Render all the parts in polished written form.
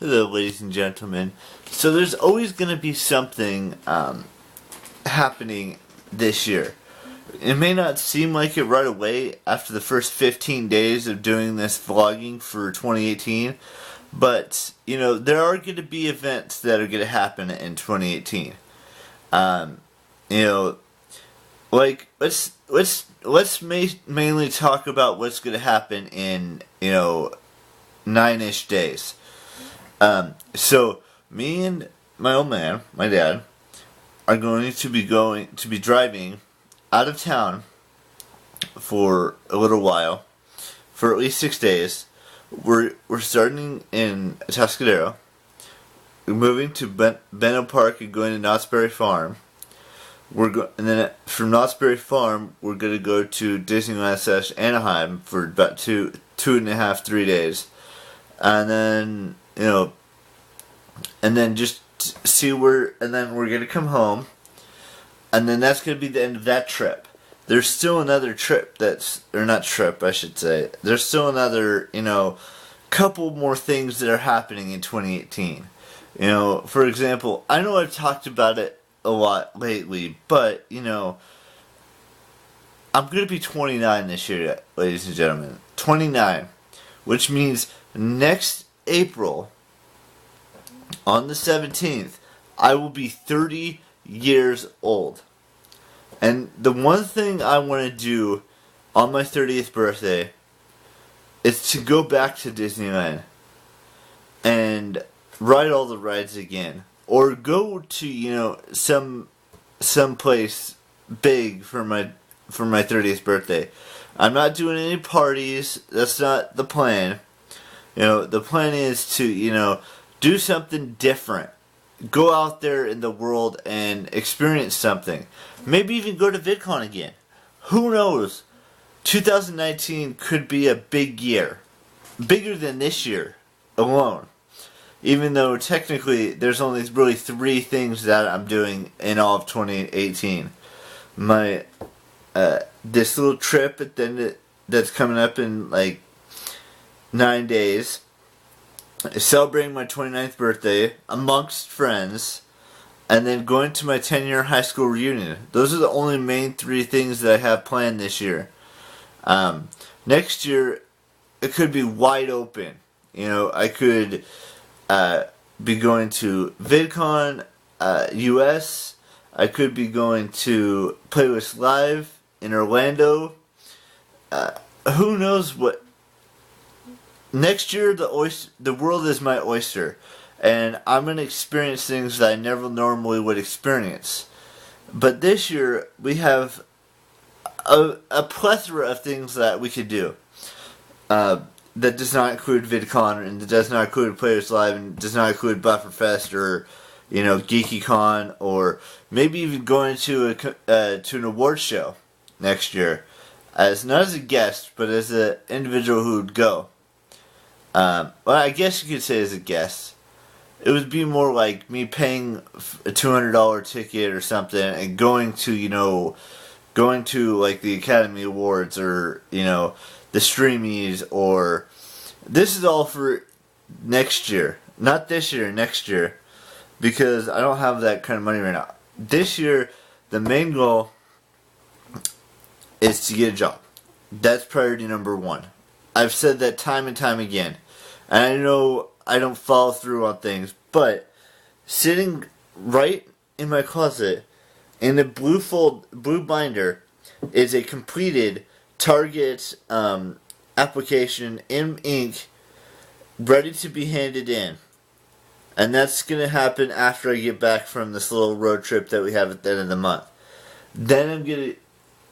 Hello, ladies and gentlemen. So there's always going to be something happening this year. It may not seem like it right away after the first 15 days of doing this vlogging for 2018, but there are going to be events that are going to happen in 2018. Like let's mainly talk about what's going to happen in 9-ish days. So me and my old man, my dad, are going to be driving out of town for a little while, for at least 6 days. We're starting in Tuscadero, moving to Benno Park and going to Knott's Berry Farm. And then from Knott's Berry Farm, we're going to go to Disneyland / Anaheim for about 2.5-3 days, and then and then just see and then we're going to come home, and then that's going to be the end of that trip. There's still another trip there's still another, couple more things that are happening in 2018. For example, I know I've talked about it a lot lately, but, I'm going to be 29 this year, ladies and gentlemen. 29, which means next April, on the 17th, I will be 30 years old. And the one thing I want to do on my 30th birthday is to go back to Disneyland and ride all the rides again. Or go to, some place big for my 30th birthday. I'm not doing any parties. That's not the plan. The plan is to, do something different. Go out there in the world and experience something. Maybe even go to VidCon again. Who knows? 2019 could be a big year. Bigger than this year alone. Even though technically there's only really 3 things that I'm doing in all of 2018. My this little trip that's coming up in like 9 days. Celebrating my 29th birthday amongst friends, and then going to my 10-year high school reunion. Those are the only main 3 things that I have planned this year. Next year, it could be wide open. I could be going to VidCon US. I could be going to Playlist Live in Orlando. Who knows what? Next year, the world is my oyster, and I'm going to experience things that I never normally would experience. But this year, we have a plethora of things that we could do. That does not include VidCon, and does not include Players Live, and does not include Bufferfest, or GeekyCon, or maybe even going to an award show next year, not as a guest, but as an individual who would go. Well, I guess you could say as a guest. It would be more like me paying a $200 ticket or something and going to like the Academy Awards, or the Streamies, or this is all for next year. Not this year, next year, because I don't have that kind of money right now. This year, the main goal is to get a job. That's priority number 1. I've said that time and time again. And I know I don't follow through on things, but sitting right in my closet in the blue binder is a completed Target application in ink, ready to be handed in. And that's going to happen after I get back from this little road trip that we have at the end of the month.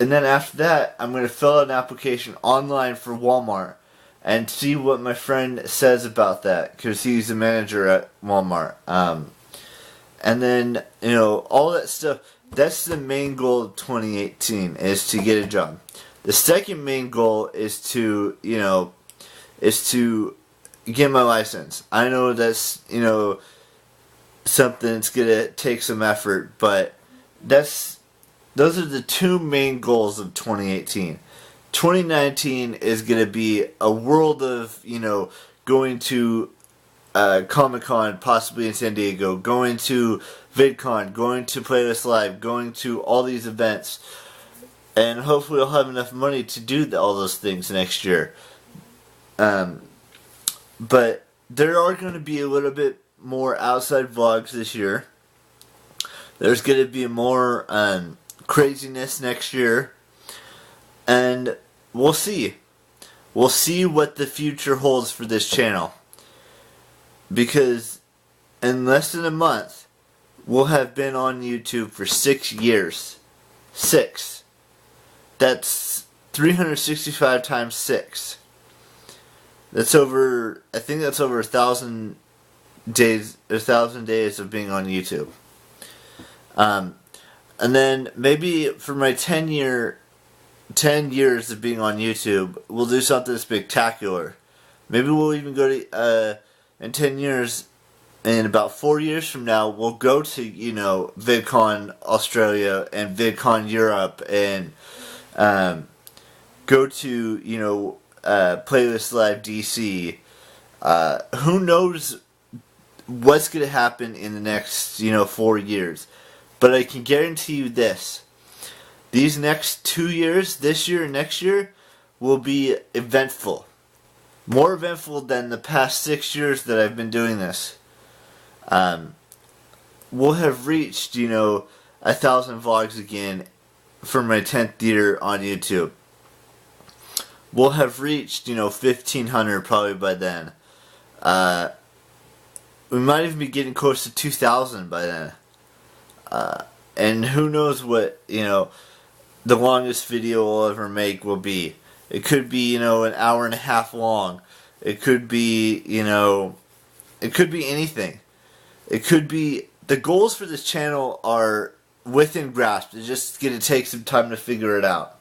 And then after that, I'm going to fill out an application online for Walmart and see what my friend says about that, because he's the manager at Walmart. And then, all that stuff, that's the main goal of 2018, is to get a job. The second main goal is to get my license. I know that's, something that's going to take some effort, but those are the 2 main goals of 2018. 2019 is going to be a world of, going to Comic-Con, possibly in San Diego, going to VidCon, going to Playlist Live, going to all these events. And hopefully I'll have enough money to do all those things next year. But there are going to be a little bit more outside vlogs this year. There's going to be more craziness next year. And we'll see. We'll see what the future holds for this channel. Because in less than a month, we'll have been on YouTube for 6 years. 6. That's 365 times 6. That's over, I think that's over 1,000 days, 1,000 days of being on YouTube. And then maybe for my 10 years of being on YouTube, we'll do something spectacular. Maybe we'll even go to, in 10 years, in about 4 years from now, we'll go to, you know, VidCon Australia and VidCon Europe and go to, you know, Playlist Live DC. Who knows what's going to happen in the next, you know, 4 years. But I can guarantee you this. These next 2 years, this year and next year, will be eventful. More eventful than the past 6 years that I've been doing this. We'll have reached, you know, 1,000 vlogs again for my 10th year on YouTube. We'll have reached, you know, 1,500 probably by then. We might even be getting close to 2,000 by then. And who knows what, you know, the longest video I'll ever make will be. It could be, you know, an hour and a half long. It could be, you know, it could be anything. It could be, the goals for this channel are within grasp. It's just going to take some time to figure it out.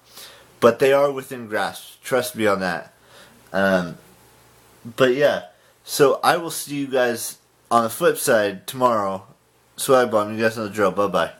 But they are within grasp. Trust me on that. But yeah, so I will see you guys on the flip side tomorrow. Swag Bomb, you guys know the drill. Bye-bye.